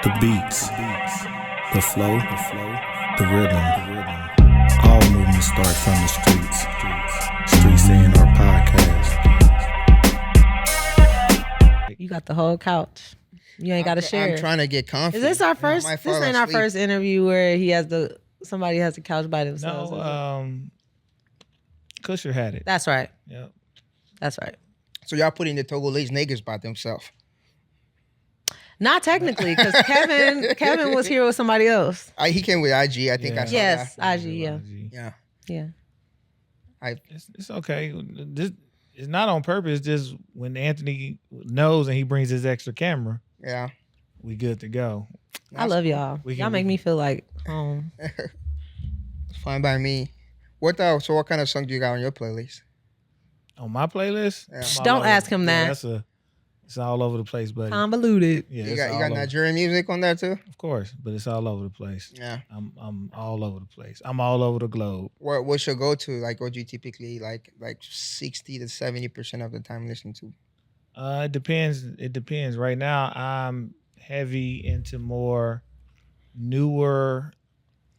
The beats, the flow, the rhythm. All movements start from the streets. Streets A&R Podcast. You got the whole couch. You ain't got to share. I'm trying to get comfy. Is this our first? This ain't our first interview where somebody has the couch by themselves. No, Kusher had it. That's right. Yep. That's right. So y'all putting the Togolese niggas by themselves. Not technically, because Kevin was here with somebody else. He came with IG. I think I saw Yes, that. IG. Yeah. Yeah. It's okay. It's not on purpose. Just when Anthony knows and he brings his extra camera, Yeah. we good to go. I love y'all. Y'all make me feel like home. It's fine by me. What kind of song do you got on your playlist? On my playlist, Yeah. Don't ask him that. It's all over the place, buddy. Convoluted. Yeah, You got Nigerian music on there too? Of course, but it's all over the place. Yeah. I'm all over the place. I'm all over the globe. What's your go-to? Like, what do you typically like 60 to 70% of the time listen to? It depends. It depends. Right now, I'm heavy into more newer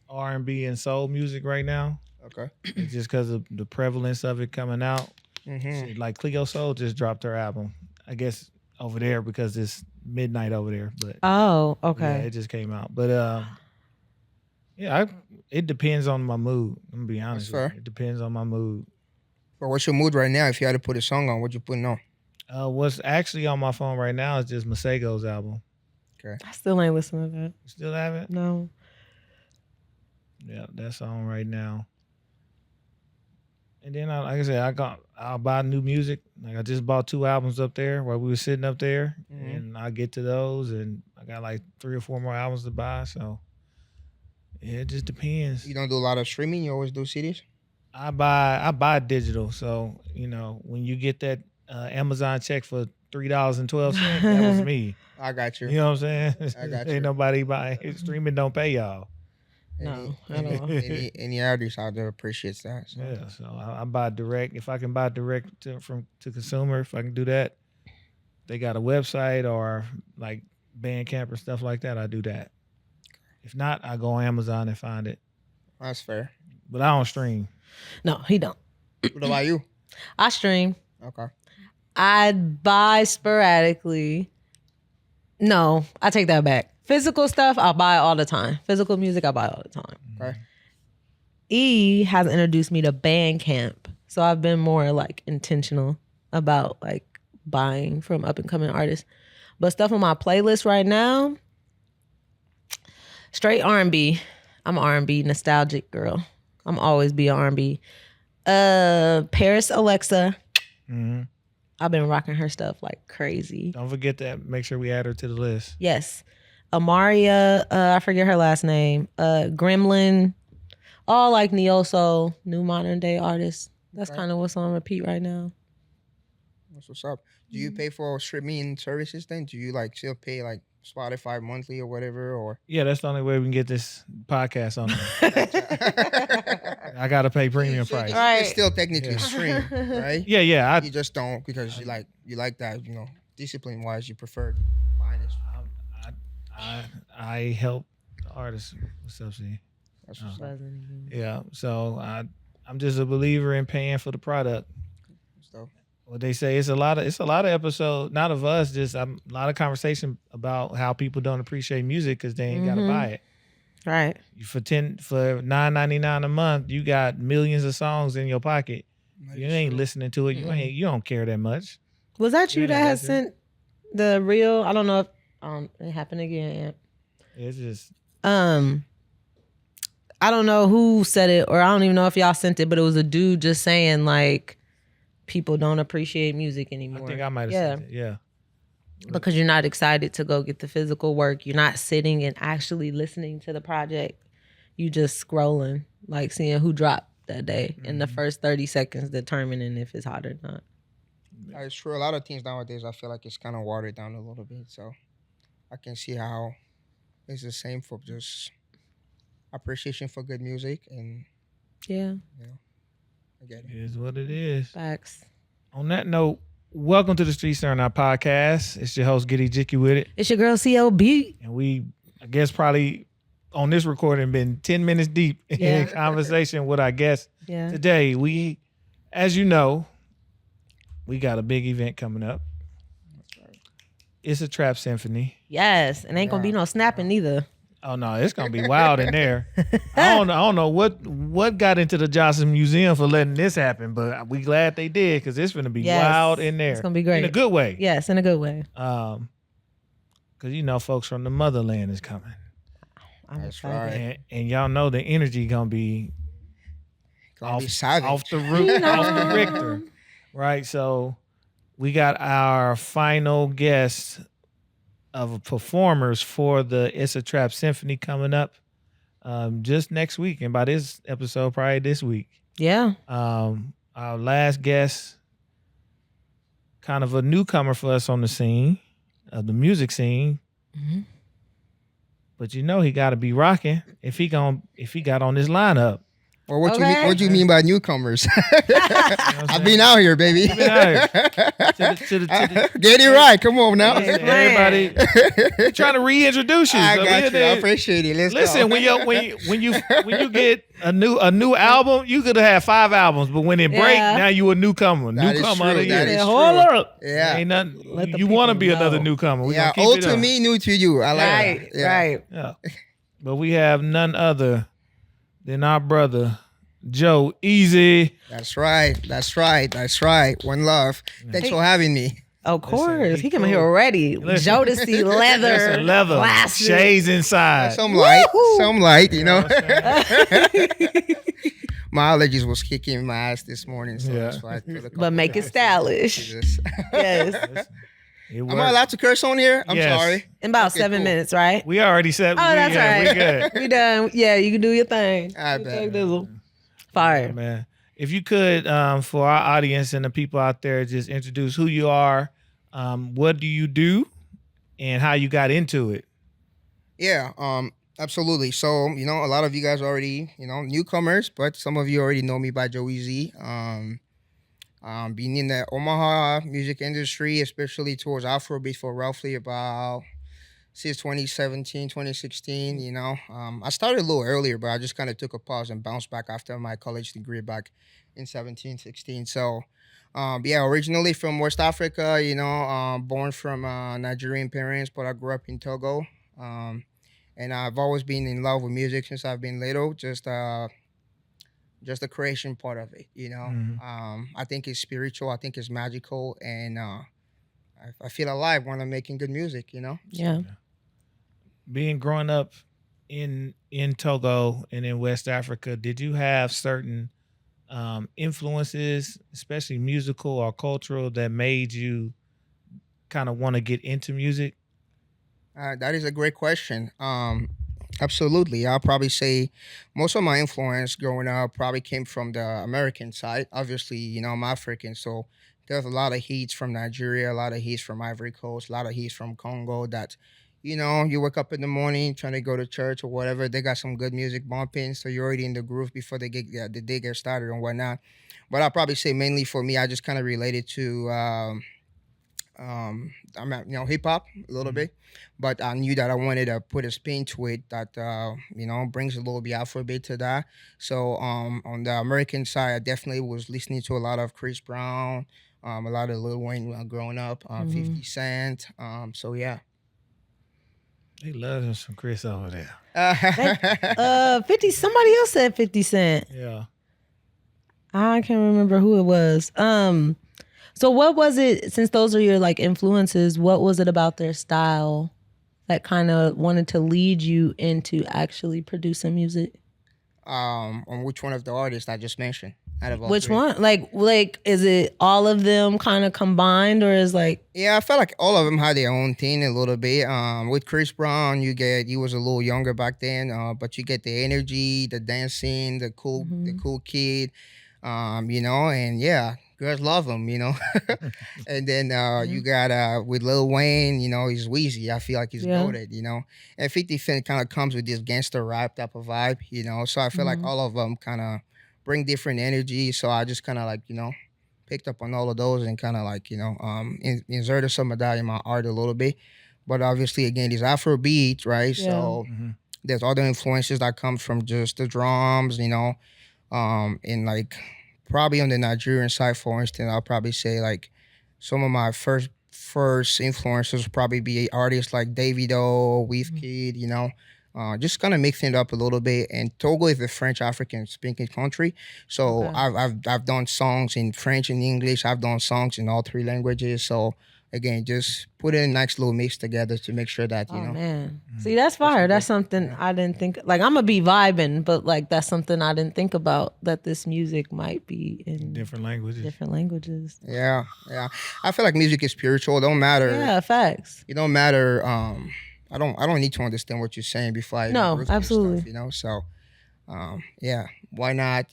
R&B and soul music right now. Okay. It's just because of the prevalence of it coming out. Mm-hmm. Like Cleo Soul just dropped her album. I guess over there because it's midnight over there. But Oh, yeah, okay. it just came out. But it depends on my mood. I'm gonna be honest. That's fair. With you. It depends on my mood. But what's your mood right now? If you had to put a song on, what you putting on? What's actually on my phone right now is just Masego's album. I still ain't listening to that. You still have it? No. Yeah, that's on right now. And then, like I said, I'll buy new music. Like I just bought 2 albums up there while we were sitting up there, and I get to those, and I got like 3 or 4 more albums to buy. So yeah, it just depends. You don't do a lot of streaming. You always do CDs. I buy digital. So when you get that Amazon check for $3.12, that was me. I got you. You know what I'm saying? I got you. Ain't nobody buying streaming. Don't pay y'all. No, I don't. Any artists out there appreciates that. So. Yeah, so I buy direct. If I can buy direct to consumer, if I can do that, they got a website or like Bandcamp or stuff like that, I do that. If not, I go on Amazon and find it. That's fair. But I don't stream. No, he don't. What about you? I stream. Okay. I buy sporadically. No, I take that back. Physical stuff, I buy all the time. Physical music, I buy all the time. Okay. E has introduced me to Bandcamp. So I've been more like intentional about like buying from up and coming artists. But stuff on my playlist right now, straight R&B. I'm an R&B nostalgic girl. I'm always be an R&B. Paris Alexa. Mm-hmm. I've been rocking her stuff like crazy. Don't forget that. Make sure we add her to the list. Yes. Amaria, I forget her last name. Gremlin. All like neo-soul, new modern day artists. That's kind of what's on repeat right now. That's what's up. Do you pay for streaming services then? Do you like still pay like Spotify monthly or whatever? Or Yeah, that's the only way we can get this podcast on there. I gotta pay premium price. Right. It's still technically stream, right? Yeah. You just don't because you like that, discipline wise, you prefer buying it. I help the artists with subsidy. That's what's up. Yeah, so I'm just a believer in paying for the product. So, What they say it's a lot of episodes, not of us, just a lot of conversation about how people don't appreciate music because they ain't gotta buy it. Right. For $9.99 a month, you got millions of songs in your pocket. You ain't listening to it. You don't care that much. Was that you Yeah, that had that's it. sent the real? I don't know if it happened again. It's just I don't know who said it, or I don't even know if y'all sent it, but it was a dude just saying like people don't appreciate music anymore. I think I might have said it. Yeah. Because you're not excited to go get the physical work. You're not sitting and actually listening to the project. You just scrolling, like seeing who dropped that day in the first 30 seconds, determining if it's hot or not. it's true. A lot of things nowadays, I feel like it's kind of watered down a little bit. So I can see how it's the same for just appreciation for good music. And, Yeah, I get it. It is what it is. facts. On that note, Welcome to the Streets A&R Podcast. It's your host, Giddy Jicky with it. It's your girl, CLB. And we, I guess, probably on this recording been 10 minutes deep in conversation with our guest. Yeah. Today, we, as you know, we got a big event coming up. Issa Trap Symphony. Yes. And ain't going to be no snapping either. Oh, no, it's going to be wild in there. I don't know what got into the Joslyn Museum for letting this happen, but we glad they did because it's going to be wild in there. It's going to be great. In a good way. Yes, in a good way. Because, you know, folks from the Motherland is coming. I'm That's excited. right. And y'all know the energy going to be savage. off the roof, off the Richter. Right? So we got our final guest of performers for the Issa Trap Symphony coming up just next week. And by this episode, probably this week. Yeah. Our last guest, kind of a newcomer for us on the scene, of the music scene. Mm-hmm. But you know he got to be rocking if he got on this lineup. Well, what do you mean by newcomers? I've been out here, baby. You've been out here. Get it right. Come on now. Everybody trying to reintroduce you. I So got you. I appreciate it. Listen, go. when you get a new album, you could have had 5 albums, but when it break, now you a newcomer. That is Newcomer of the true. That year. is Hold true. up. Yeah. Ain't nothing. Let the You want to people be another know. newcomer. We Yeah. gonna keep Old it to up. me, new to you. I like Right. that. Yeah. Right. Yeah. But we have none other than our brother Joe Easy. That's right. One love. Thanks for having me. Of course. he He came cool. here already. Listen. Jodeci leather. Listen, leather, glasses. shades inside. Some light, you know. what I'm My allergies was kicking my ass this morning, so that's why I put a couple But make it of stylish. Jesus. Yes. It Am I worked. allowed to curse on here? I'm Yes. sorry. In about Okay, 7 cool. minutes, right? We already said. Oh, that's We right. good. We done. Yeah, you can do your thing. I You bet. take this. Fire. Man, if you could, for our audience and the people out there, just introduce who you are, what do you do, and how you got into it. Yeah, absolutely. So, you know, a lot of you guys already, you know, newcomers, but some of you already know me by Joe Easy. Being in the Omaha music industry, especially towards Afrobeats for roughly about since 2017, 2016, you know. I started a little earlier, but I just kind of took a pause and bounced back after my college degree back in 17, 16. So, originally from West Africa, you know, born from Nigerian parents, but I grew up in Togo. And I've always been in love with music since I've been little, just the creation part of it, you know. Mhm. I think it's spiritual, I think it's magical, and I feel alive when I'm making good music, you know. Yeah. Growing up in Togo and in West Africa, did you have certain influences, especially musical or cultural, that made you kind of want to get into music? That is a great question. Absolutely. I'll probably say most of my influence growing up probably came from the American side. Obviously, you know, I'm African, so there's a lot of heats from Nigeria, a lot of heats from Ivory Coast, a lot of heats from Congo that, you know, you wake up in the morning trying to go to church or whatever. They got some good music bumping, so you're already in the groove before the day gets started and whatnot. But I'll probably say mainly for me, I just kind of related to hip hop a little bit, but I knew that I wanted to put a spin to it that brings a little bit Afrobeat to that. So on the American side, I definitely was listening to a lot of Chris Brown, a lot of Lil Wayne growing up, 50 Cent. So yeah. They love him some Chris over there. 50. Somebody else said 50 Cent. Yeah. I can't remember who it was. So what was it, since those are your like influences, what was it about their style that kind of wanted to lead you into actually producing music? On which one of the artists I just mentioned? Out of all Which three? one? Like, is it all of them kind of combined, or is like? Yeah, I felt like all of them had their own thing a little bit. With Chris Brown, he was a little younger back then, but you get the energy, the dancing, the cool kid, and yeah, girls love him, And then you got with Lil Wayne, he's Weezy. I feel like he's goated, And 50 Cent kind of comes with this gangster rap type of vibe, So I feel like all of them kind of bring different energy. So I just kind of like, picked up on all of those and kind of like, inserted some of that in my art a little bit. But obviously, again, these Afro beats, right? Yeah. So there's other influences that come from just the drums, and like probably on the Nigerian side, for instance, I'll probably say like some of my first influences would probably be artists like Davido, Wizkid, just kind of mixing it up a little bit. And Togo is a French African speaking country, so Okay. I've done songs in French and English. I've done songs in all three languages. So again, just put a nice little mix together to make sure that Oh man, see that's fire. That's something I didn't think. Like I'm gonna be vibing, but like that's something I didn't think about. That this music might be in Different languages. different languages. Yeah. I feel like music is spiritual. It don't matter. Yeah, facts. It don't matter. I don't need to understand what you're saying before I No, even root for absolutely. stuff, So, yeah, why not?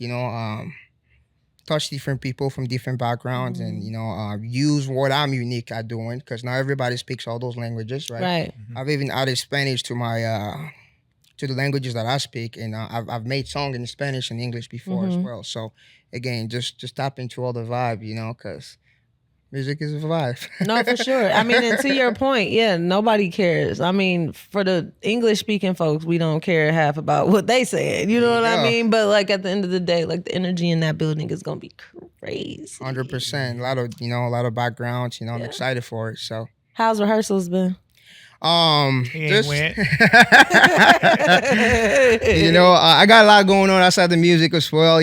Touch different people from different backgrounds, and use what I'm unique at doing, because not everybody speaks all those languages, right? Right. I've even added Spanish to my to the languages that I speak, and I've made songs in Spanish and English before as well. So again, just tap into all the vibe, because music is a vibe. No, for sure. I mean, and to your point, yeah, nobody cares. I mean, for the English speaking folks, we don't care half about what they said. You know what I Yeah. mean? But like at the end of the day, like the energy in that building is gonna be crazy. 100%. A lot of backgrounds. I'm Yeah. excited for it. So, How's rehearsals been? He ain't went. I got a lot going on outside the music as well,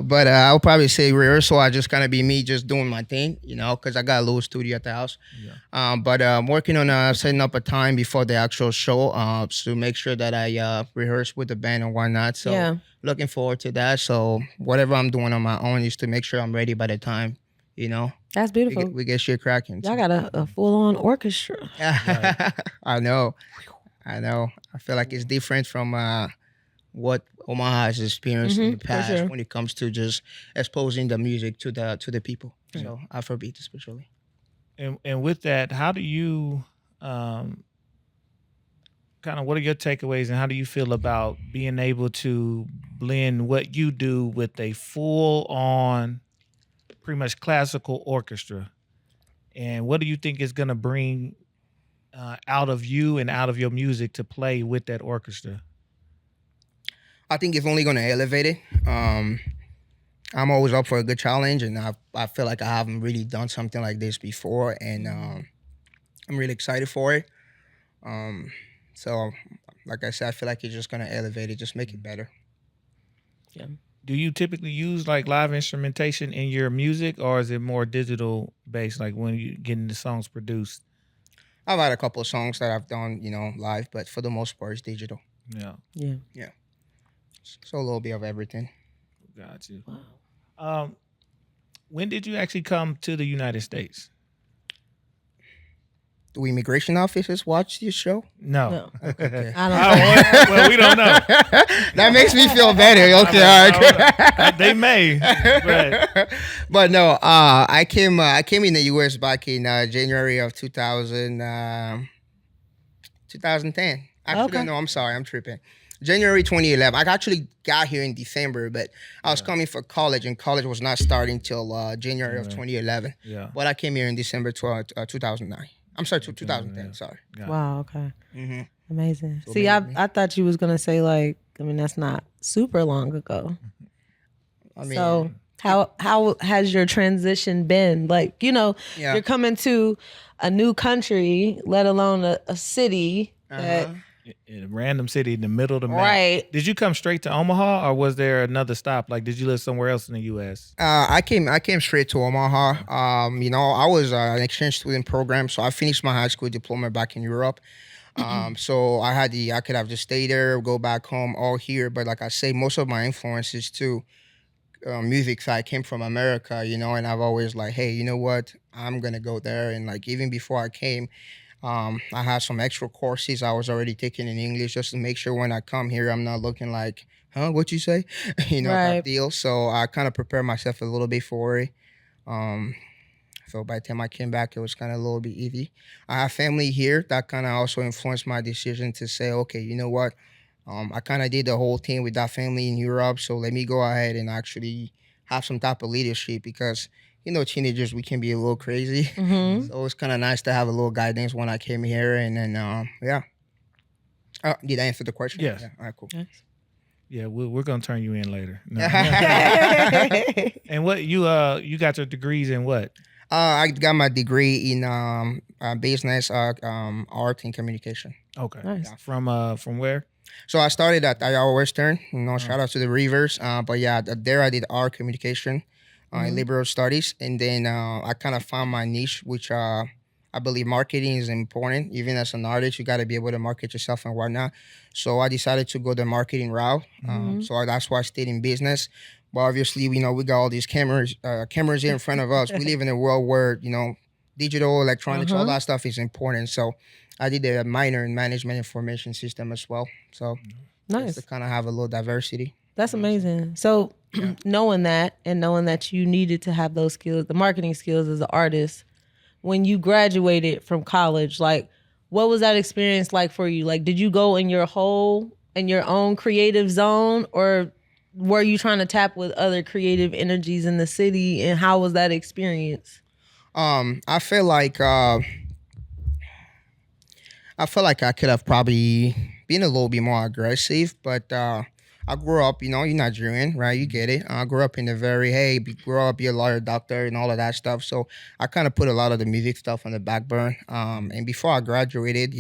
but I'll probably say rehearsal, I just kind of be me just doing my thing, because I got a little studio at the house. Yeah. But I'm working on setting up a time before the actual show to make sure that I rehearse with the band and whatnot. So Yeah. looking forward to that. So whatever I'm doing on my own is to make sure I'm ready by the time, That's we beautiful. get shit cracking. Y'all got a full on orchestra. I know. I feel like it's different from what Omaha has experienced in the for past sure. when it comes to just exposing the music to the people. So Afrobeat especially. And with that, how do you kind of, what are your takeaways, and how do you feel about being able to blend what you do with a full on pretty much classical orchestra? And what do you think is going to bring out of you and out of your music to play with that orchestra? I think it's only going to elevate it. I'm always up for a good challenge, and I feel like I haven't really done something like this before, and I'm really excited for it. So, like I said, I feel like it's just going to elevate it, just make it better. Yeah. Do you typically use like live instrumentation in your music, or is it more digital based, like when you getting the songs produced? I've had a couple of songs that I've done, live, but for the most part, it's digital. Yeah, Yeah. So a little bit of everything. got you. Wow. When did you actually come to the United States? Do immigration officers watch this show? No. No. Okay. I don't know. Well, we don't know. That makes me feel better. Okay, all right. They may, but But no, I came in the U.S. back in January of 2010. Actually, Okay. no, I'm sorry, I'm tripping. January 2011. I actually got here in December, but I was coming for college, and college was not starting till January of 2011. yeah. But I came here in December 2009. I'm sorry, 2010. Sorry. got it. Wow. Okay. Mm-hmm. Amazing. So See, maybe- I thought you was gonna say like, I mean, that's not super long ago. I mean, So how has your transition been? Like, Yeah. you're coming to a new country, let alone a city that In a random city in the middle of the map. right. Did you come straight to Omaha, or was there another stop? Like, did you live somewhere else in the U.S.? I came straight to Omaha. I was an exchange student program, so I finished my high school diploma back in Europe. So I could have just stayed there, go back home, all here. But like I say, most of my influences too, music side came from America, and I've always like, hey, you know what? I'm gonna go there. And like even before I came, I had some extra courses I was already taking in English just to make sure when I come here, I'm not looking like, huh, what you say? Type Right. deal. So I kind of prepared myself a little bit for it. So by the time I came back, it was kind of a little bit easy. I have family here that kind of also influenced my decision to say, okay, you know what? I kind of did the whole thing with that family in Europe, so let me go ahead and actually have some type of leadership, because teenagers, we can be a little crazy. Mm-hmm. So it's kind of nice to have a little guidance when I came here. And then, yeah. Did I answer the question? Yes. Yeah. All right, cool. Yeah, we're gonna turn you in later. No. And what you got your degrees in what? I got my degree in business, art, and communication. Okay. Nice. From where? So I started at IR Western. Shout out to the Reavers. But yeah, there I did art communication, and liberal studies, and then I kind of found my niche, which I believe marketing is important. Even as an artist, you got to be able to market yourself and whatnot. So I decided to go the marketing route. So that's why I stayed in business. But obviously, we got all these cameras here in front of us. We live in a world where, digital, electronics, all that stuff is important. So I did a minor in management information system as well. So Nice. just to kind of have a little diversity. That's amazing. So knowing that you needed to have those skills, the marketing skills as an artist, when you graduated from college, like what was that experience like for you? Like, did you go in your own creative zone, or were you trying to tap with other creative energies in the city? And how was that experience? I feel like I could have probably been a little bit more aggressive, but I grew up, you're Nigerian, right? You get it. I grew up in the grow up, be a lawyer, doctor, and all of that stuff. So I kind of put a lot of the music stuff on the back burner. And before I graduated,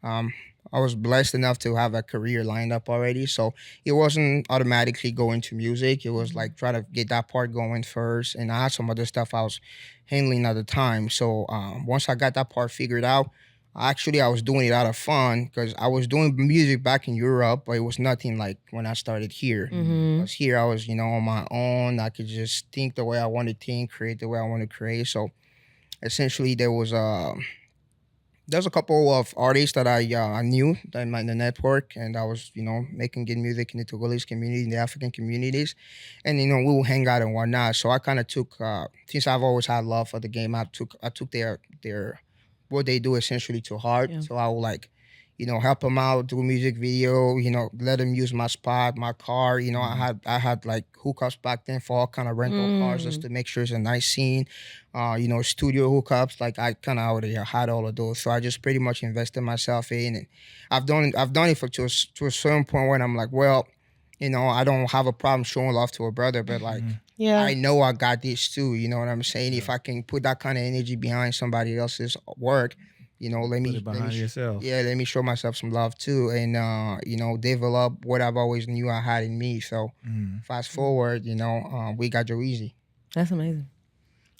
I was blessed enough to have a career lined up already. So it wasn't automatically going to music. It was like try to get that part going first. And I had some other stuff I was handling at the time. So once I got that part figured out, I was doing it out of fun because I was doing music back in Europe, but it was nothing like when I started here. Because here I was, on my own. I could just think the way I wanted to think, create the way I want to create. So essentially there was there's a couple of artists that I knew in the network, and I was, making good music in the Togolese community, in the African communities, and we will hang out and whatnot. So I kind of took, since I've always had love for the game, I took their what they do essentially to heart. Yeah. So I would help them out, do a music video, let them use my spot, my car. I had like hookups back then for all kind of rental cars just to make sure it's a nice scene. Studio hookups, like I kind of already had all of those. So I just pretty much invested myself in, and I've done it to a certain point when I'm like, well, I don't have a problem showing love to a brother, but like, I know I got this too. You know what I'm saying? Yeah. If I can put that kind of energy behind somebody else's work, let me show myself some love too, and develop what I've always knew I had in me. So fast forward, we got Joe Easy. That's amazing.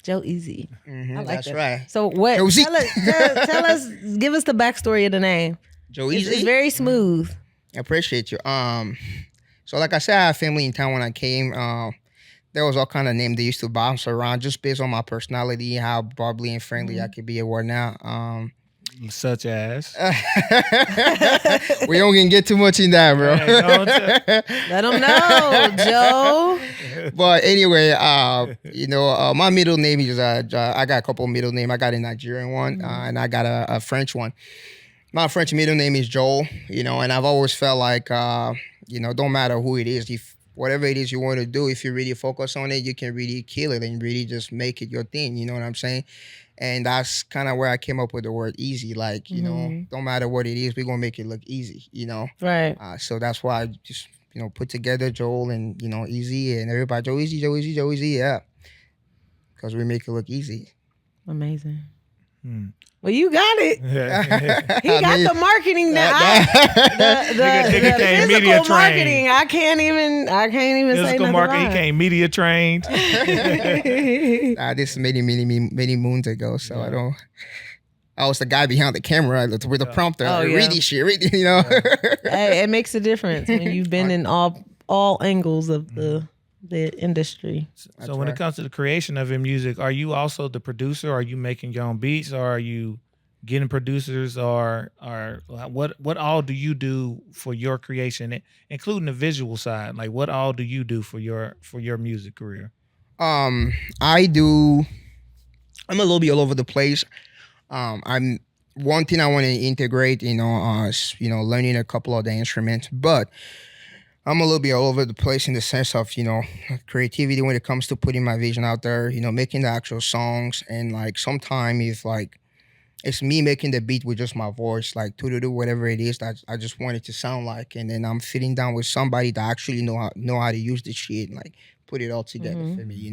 Joe Easy. Mm-hmm, I like that's that. right. So what? Tell us, give us the backstory of the name. Joe Easy. It's very smooth. I appreciate you. So like I said, I had family in town when I came. There was all kind of names they used to bounce around just based on my personality, how bubbly and friendly I could be and whatnot. Such as? We don't gonna get too much in that, bro. Let them know, Joe. But anyway, my middle name is, I got a couple of middle names. I got a Nigerian one and I got a French one. My French middle name is Joel, and I've always felt like, don't matter who it is, if whatever it is you want to do, if you really focus on it, you can really kill it and really just make it your thing. You know what I'm saying? And that's kind of where I came up with the word easy. Like, don't matter what it is, we're going to make it look easy, Right. So that's why I just, put together Joel and, Easy, and everybody, Joe Easy, yeah. Because we make it look easy. Amazing. Well, you got it. He got the marketing now. The physical marketing. I can't even say nothing marketing. He came media trained. This is many moons ago, so I was the guy behind the camera with the prompter. Read this shit, Hey, it makes a difference when you've been in all angles of the industry. So when it comes to the creation of your music, are you also the producer? Are you making your own beats, or are you getting producers, or what all do you do for your creation, including the visual side? Like, what all do you do for your music career? I'm a little bit all over the place. I'm one thing I want to integrate, learning a couple of the instruments, but I'm a little bit all over the place in the sense of, creativity when it comes to putting my vision out there, making the actual songs. And like sometimes if like it's me making the beat with just my voice, like to do whatever it is that I just want it to sound like. And then I'm sitting down with somebody that actually know how to use the shit and like put it all together for me.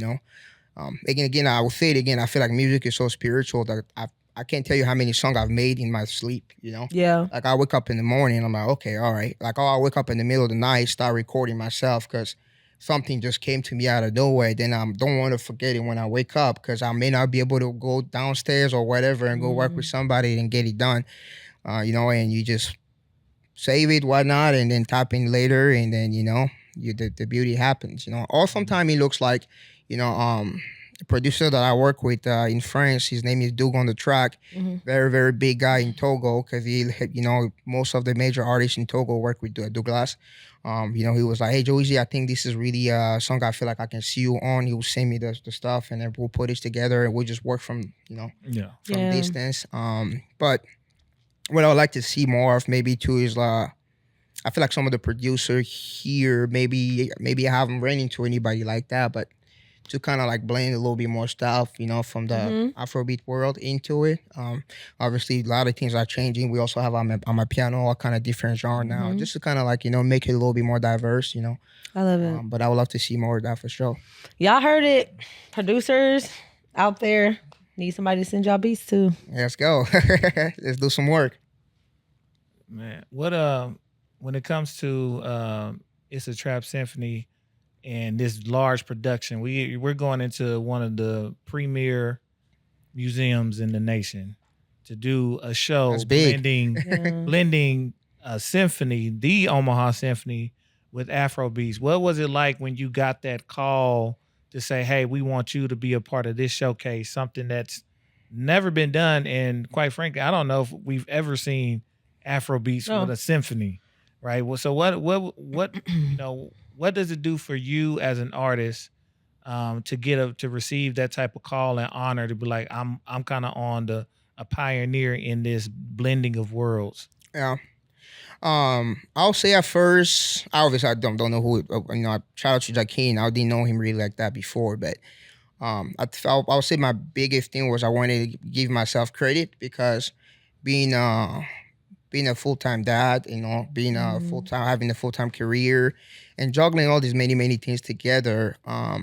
Again, I will say it again. I feel like music is so spiritual that I can't tell you how many songs I've made in my sleep, Yeah. Like I wake up in the morning, I'm like, okay, all right. Like I wake up in the middle of the night, start recording myself because something just came to me out of nowhere. Then I don't want to forget it when I wake up because I may not be able to go downstairs or whatever and go work with somebody and get it done, and you just save it, whatnot, and then tap in later, and then, the beauty happens, Or sometimes it looks like, the producer that I work with in France, his name is Doug on the track. Very, very big guy in Togo because most of the major artists in Togo work with Douglas. He was like, hey, Joey, I think this is really a song I feel like I can see you on. He will send me the stuff and then we'll put it together and we'll just work from distance. But what I would like to see more of maybe too is I feel like some of the producers here, maybe I haven't ran into anybody like that, but to kind of like blend a little bit more stuff, from the Afrobeat world into it. Obviously, a lot of things are changing. We also have on my piano all kind of different genre now, just to kind of like, make it a little bit more diverse, I love it. But I would love to see more of that for sure. Y'all heard it. Producers out there need somebody to send y'all beats to. Let's go. Let's do some work. Man, what when it comes to Issa Trap Symphony and this large production, we're going into one of the premier museums in the nation to do a show blending a symphony, the Omaha Symphony, with Afrobeats. What was it like when you got that call to say, hey, we want you to be a part of this showcase, something that's never been done? And quite frankly, I don't know if we've ever seen Afrobeats with a symphony, right? Well, so what what does it do for you as an artist to receive that type of call and honor to be like, I'm kind of on a pioneer in this blending of worlds? Yeah. I'll say at first, obviously I don't know who, shout out to Jaquin. I didn't know him really like that before, but I would say my biggest thing was I wanted to give myself credit because being a full-time dad, being a full-time, having a full-time career and juggling all these many, many things together, I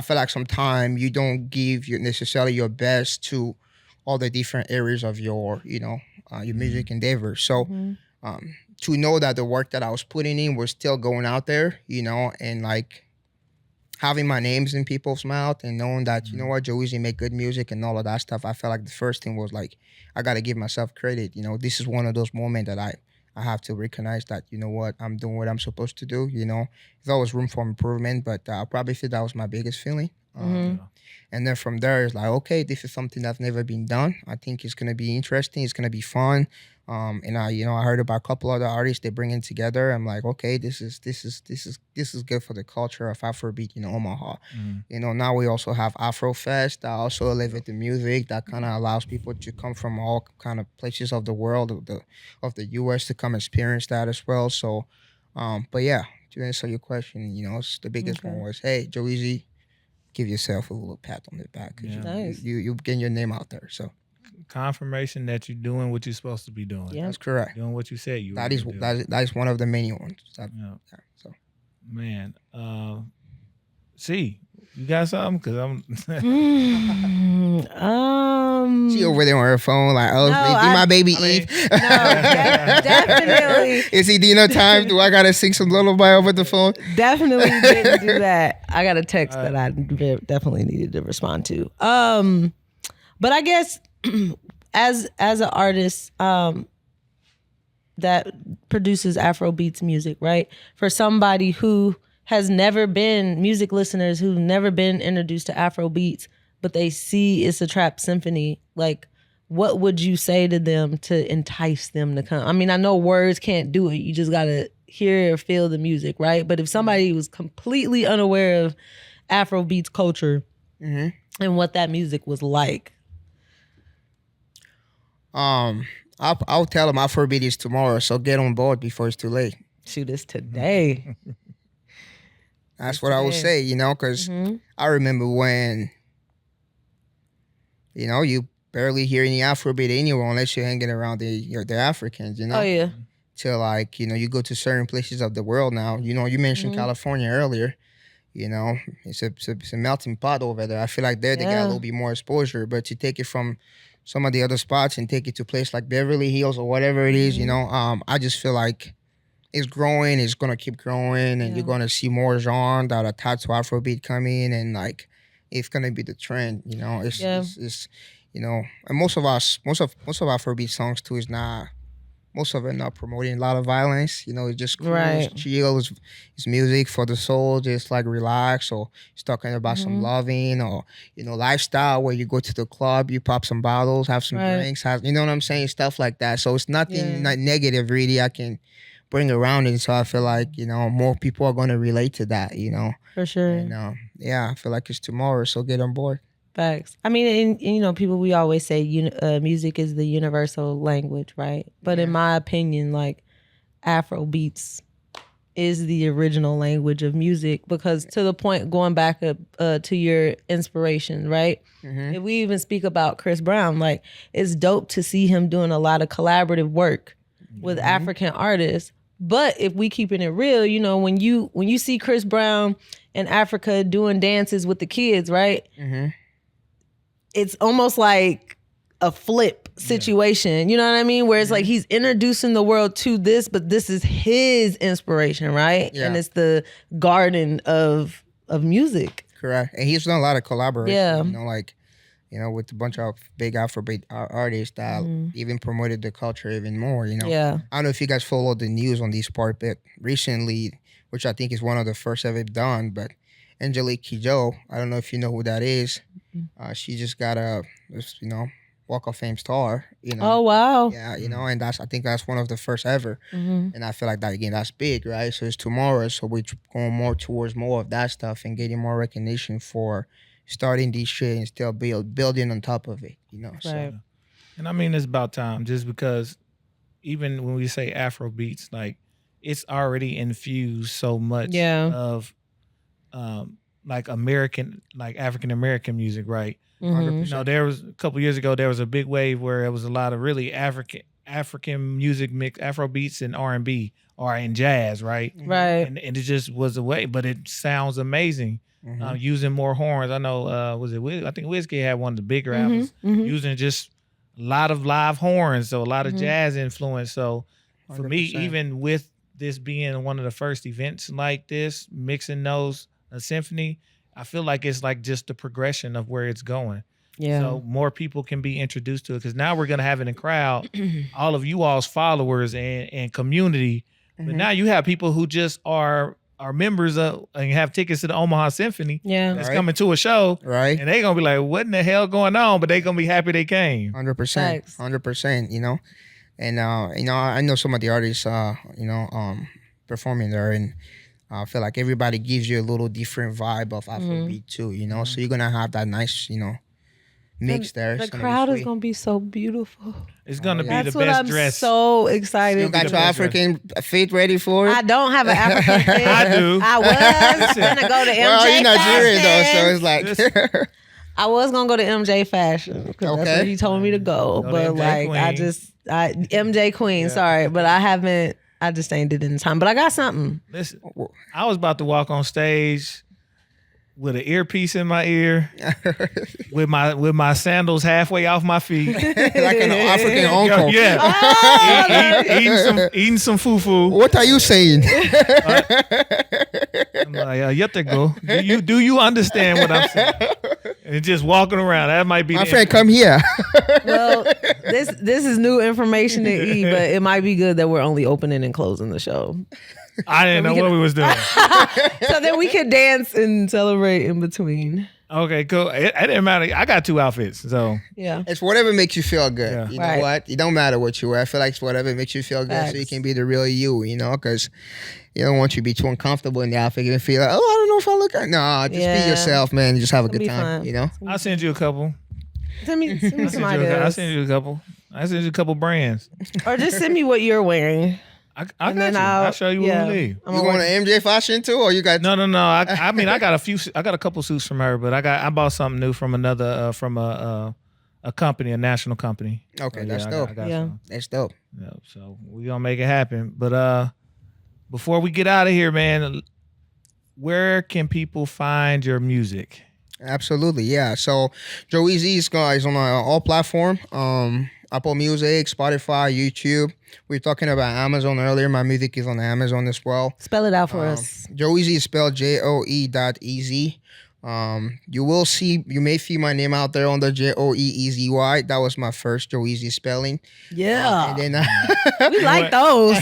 feel like sometimes you don't give necessarily your best to all the different areas of your music endeavor. So to know that the work that I was putting in was still going out there, and like having my names in people's mouth and knowing that, Joey make good music and all of that stuff, I felt like the first thing was like, I got to give myself credit. This is one of those moments that I have to recognize that, I'm doing what I'm supposed to do. There's always room for improvement, but I probably feel that was my biggest feeling. And then from there, it's like, okay, this is something that's never been done. I think it's going to be interesting. It's going to be fun. And I heard about a couple other artists they bring in together. I'm like, okay, this is good for the culture of Afrobeat in Omaha. Now we also have Afrofest that also elevate the music that kind of allows people to come from all kind of places of the world of the U.S. to come experience that as well. So, but yeah, to answer your question, the biggest one was, hey, Joey, give yourself a little pat on the back. Nice. You getting your name out there. So confirmation that you're doing what you're supposed to be doing. Yeah, that's correct. Doing what you said you. That is one of the many ones. So man, see, you got something? Cause I'm. She over there on her phone like, oh, my baby Eve. No, definitely. Is he dinner time? Do I gotta sing some lullaby over the phone? Definitely didn't do that. I got a text that I definitely needed to respond to. But I guess as an artist that produces Afrobeats music, right? For somebody who has never been, music listeners who've never been introduced to Afrobeats, but they see Issa Trap Symphony, like, what would you say to them to entice them to come? I mean, I know words can't do it. You just gotta hear or feel the music, right? But if somebody was completely unaware of Afrobeats culture and what that music was like, I'll tell them Afrobeat is tomorrow, so get on board before it's too late. Shoot, it's today. That's what I would say, because I remember when, you barely hear any Afrobeat anywhere unless you're hanging around the Africans, Oh yeah. Till like, you go to certain places of the world now. You mentioned California earlier. It's a melting pot over there. I feel like there they got a little bit more exposure, but to take it from some of the other spots and take it to a place like Beverly Hills or whatever it is, I just feel like it's growing. It's gonna keep growing, and you're gonna see more genres that are tied to Afrobeat coming, and like it's gonna be the trend. It's and most of Afrobeat songs too is not. Most of it not promoting a lot of violence. It's just cool, it's chill. It's music for the soul, just like relax. Or it's talking about some loving or, lifestyle where you go to the club, you pop some bottles, have some drinks, you know what I'm saying? Stuff like that. So it's nothing not negative really I can bring around it. So I feel like, more people are going to relate to that, For sure. And I feel like it's tomorrow. So get on board. Facts. I mean, and people, we always say music is the universal language, right? But in my opinion, like Afrobeats is the original language of music, because to the point, going back to your inspiration, right? If we even speak about Chris Brown, like it's dope to see him doing a lot of collaborative work with African artists. But if we keeping it real, when you see Chris Brown in Africa doing dances with the kids, right? It's almost like a flip situation. You know what I mean? Where it's like he's introducing the world to this, but this is his inspiration, right? Yeah. And it's the garden of music. Correct. And he's done a lot of collaboration. With a bunch of big Afrobeat artists that even promoted the culture even more, Yeah. I don't know if you guys followed the news on this part, but recently, which I think is one of the first ever done, but Angelique Kidjo, I don't know if you know who that is. She just got a, Walk of Fame star. Oh wow. Yeah, and I think that's one of the first ever. And I feel like that again, that's big, right? So it's tomorrow, so we're going more towards more of that stuff and getting more recognition for starting this shit and still building on top of it. So. Right. And I mean, it's about time, just because even when we say Afrobeats, like it's already infused so much of like American, like African American music, right? There was a couple years ago, there was a big wave where it was a lot of really African music mix, Afrobeats and R&B or in jazz, right? Right. And it just was a way, but it sounds amazing. Using more horns. I know, I think Whiskey had one of the bigger albums using just a lot of live horns, so a lot of jazz influence. So for 100%. Me, even with this being one of the first events like this, mixing those a symphony, I feel like it's like just the progression of where it's going. Yeah. So more people can be introduced to it, because now we're gonna have in the crowd all of you all's followers and community. But now you have people who just are members of and have tickets to the Omaha Symphony. Yeah. That's coming to a show. Right. And they're gonna be like, what in the hell going on? But they're gonna be happy they came. 100%. 100%, And I know some of the artists performing there, and I feel like everybody gives you a little different vibe of Afrobeat too, So you're gonna have that nice, mix there. The crowd is gonna be so beautiful. It's gonna be the best dress. So excited. You got your African fit ready for it? I don't have an African fit. I do. I was gonna go to MJ well, you're Nigerian fashion. though, so it's like I was gonna go to MJ fashion because that's where he told me to go. But like Queen. MJ Queen, sorry, but I just ain't did it in time. But I got something. Listen, I was about to walk on stage with an earpiece in my ear, with my sandals halfway off my feet, like an African uncle. Yeah, eating some fufu. What are you saying? I'm like, you have to go. Do you understand what I'm saying? And just walking around, that might be my friend. Come here. Well, this is new information to E, but it might be good that we're only opening and closing the show. I didn't know what we was doing. So then we could dance and celebrate in between. Okay, cool. It didn't matter. I got 2 outfits, so yeah. It's whatever makes you feel good. Yeah. You know what? It don't matter what you wear. I feel like it's whatever makes you feel good, so you can be the real you. Because you don't want you to be too uncomfortable in the outfit and feel like, I don't know if I look. No, just be yourself, man. Just have a good time. Fun. I'll send you a couple. Send me some ideas. I'll send you a couple. I send you a couple brands. Or just send me what you're wearing. I And got then you. I'll show you when we leave. I'm You gonna going work- to MJ Fashion too, or you got? No. I mean, I got a couple suits from her, but I bought something new from another from a company, a national company. Okay, So, that's I dope. got Yeah. some. That's dope. Yeah, so we gonna make it happen. But before we get out of here, man, where can people find your music? Absolutely, yeah. So Joe Easy's guys on all platform, Apple Music, Spotify, YouTube. We were talking about Amazon earlier. My music is on Amazon as well. Spell it out for us. Joe Easy is spelled JOE.easy. You may see my name out there on the JOEEZY. That was my first Joe Easy spelling. Yeah. And then We like those.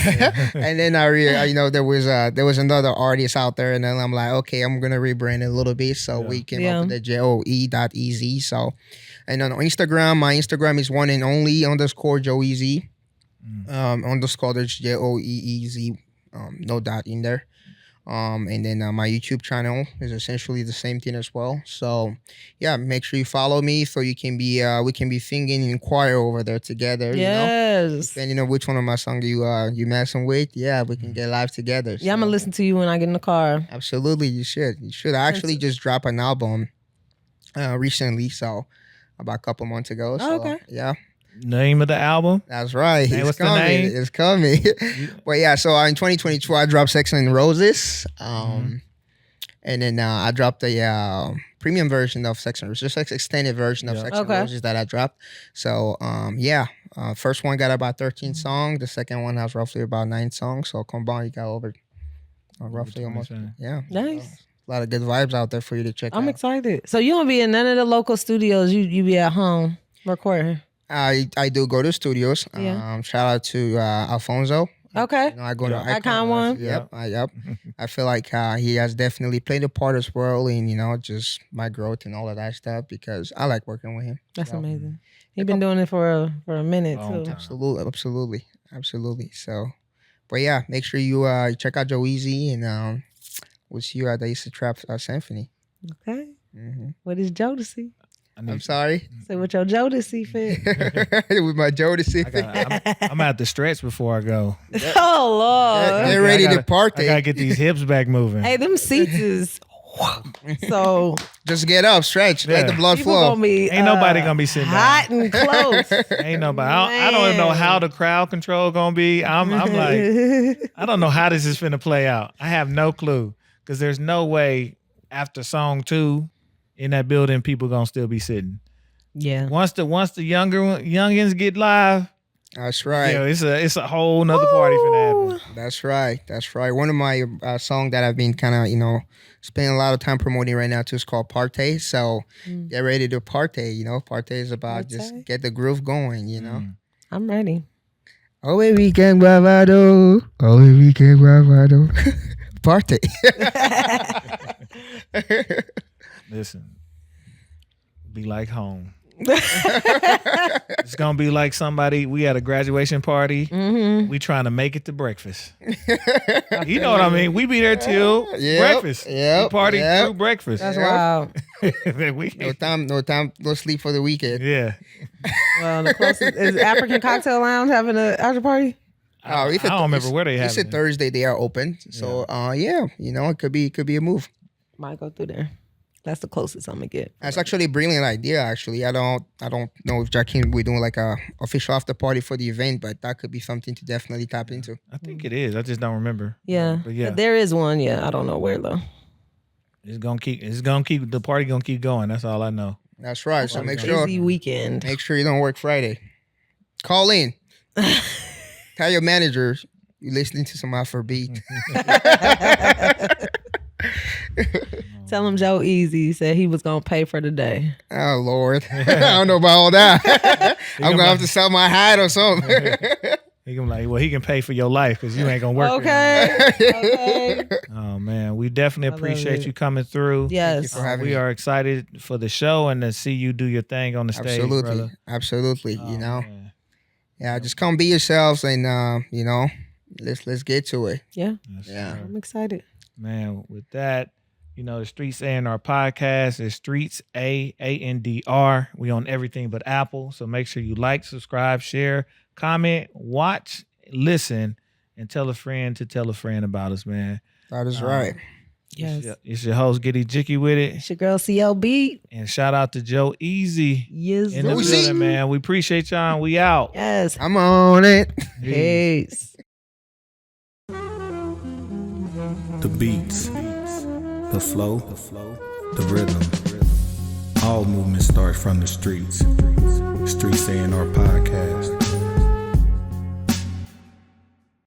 and then there was another artist out there, and then I'm like, okay, I'm gonna rebrand it a little bit, so we came up with the JOE.easy. So, and on Instagram, my Instagram is one and only _Joe Easy. Underscore there's JOEEZ, no dot in there. And then my YouTube channel is essentially the same thing as well. So yeah, make sure you follow me so you can be we can be singing in choir over there together. Yes. You know? Depending on which one of my songs you messing with, yeah, we can get live together. Yeah, I'm gonna listen to you when I get in the car. Absolutely, you should. I actually just dropped an album recently, so about a couple months ago. So, okay. Yeah. Name of the album? That's right. Hey, It's what's the coming. name? It's coming. But yeah, so in 2022, I dropped Sex and Roses. And then I dropped the premium version of Sex and Roses, just like extended version of Sex and Roses that I dropped. So first one got about 13 songs. The second one has roughly about 9 songs. So combined, you got over roughly almost. Yeah. Nice. A lot of good vibes out there for you to check out. I'm excited. So you don't be in none of the local studios. You be at home recording. I do go to studios. Yeah. Shout out to Alfonso. Okay. You know, I go to Icon One. Yep. I feel like he has definitely played a part as well in just my growth and all of that stuff because I like working with him. That's So, amazing. He's been doing it for a minute Long too. Absolutely. So, but yeah, make sure you check out Joe Easy and we'll see you at the Issa Trap Symphony. Okay. Mm-hmm. What is Jodeci? I'm sorry. Say what your Jodeci fit. With my Jodeci. I'm gonna have to stretch before I go. Oh Lord. Get ready to I party. gotta get these hips back moving. Hey, them seats is so Just get up, stretch, let the blood people flow. gonna be Ain't nobody gonna be sitting hot down. and close. Ain't nobody. I don't even know how the crowd control gonna be. I'm like, I don't know how this is finna play out. I have no clue because there's no way after song 2 in that building people gonna still be sitting. Yeah. Once the youngins get live, That's right. it's a whole nother party finna happen. That's right. One of my songs that I've been kind of, spending a lot of time promoting right now too is called Partay. So get ready to partay. Partay is about just get the groove going, I'm ready. Oh, we can bravado. Oh, we can bravado. Partay. Listen, be like home. It's gonna be like somebody. We had a graduation party. We trying to make it to breakfast. You know what I mean? We be there till breakfast. We party through breakfast. That's wild. No sleep for the weekend. Yeah. Well, the closest is African Cocktail Lounge having an after party. I don't remember where they have it. It's a Thursday. They are open. So it could be a move. Might go through there. That's the closest I'm gonna get. That's actually a brilliant idea. Actually, I don't know if Jackie we're doing like a official after party for the event, but that could be something to definitely tap into. I think it is. I just don't remember. Yeah, but yeah, there is one. Yeah, I don't know where though. It's gonna keep the party gonna keep going. That's all I know. That's right. So make busy weekend. Make sure you don't work Friday. Call in. Tell your manager you're listening to some Afrobeat. Tell him Joe Easy said he was gonna pay for the day. Oh Lord, I don't know about all that. I'm gonna have to sell my hat or something. He can he can pay for your life because you ain't gonna work. Okay. Oh man, we definitely appreciate you coming through. Yes, Thank you for having we me. are excited for the show and to see you do your thing on the stage. Absolutely. Oh, man. Yeah, just come be yourselves and let's get to it. Yeah. Yeah. I'm excited. Man, with that, the Streets A&R Podcast is Streets A&R. We on everything but Apple. So make sure you like, subscribe, share, comment, watch, listen, and tell a friend to tell a friend about us, man. That is right. Yes. It's your host, Getty Jicky with it. It's your girl CLB. And shout out to Joe Easy Yes. in the building, man. We appreciate y'all and we out. Yes. I'm on it. Peace. The beats, the flow, the rhythm. All movement starts from the streets. Streets A&R Podcast.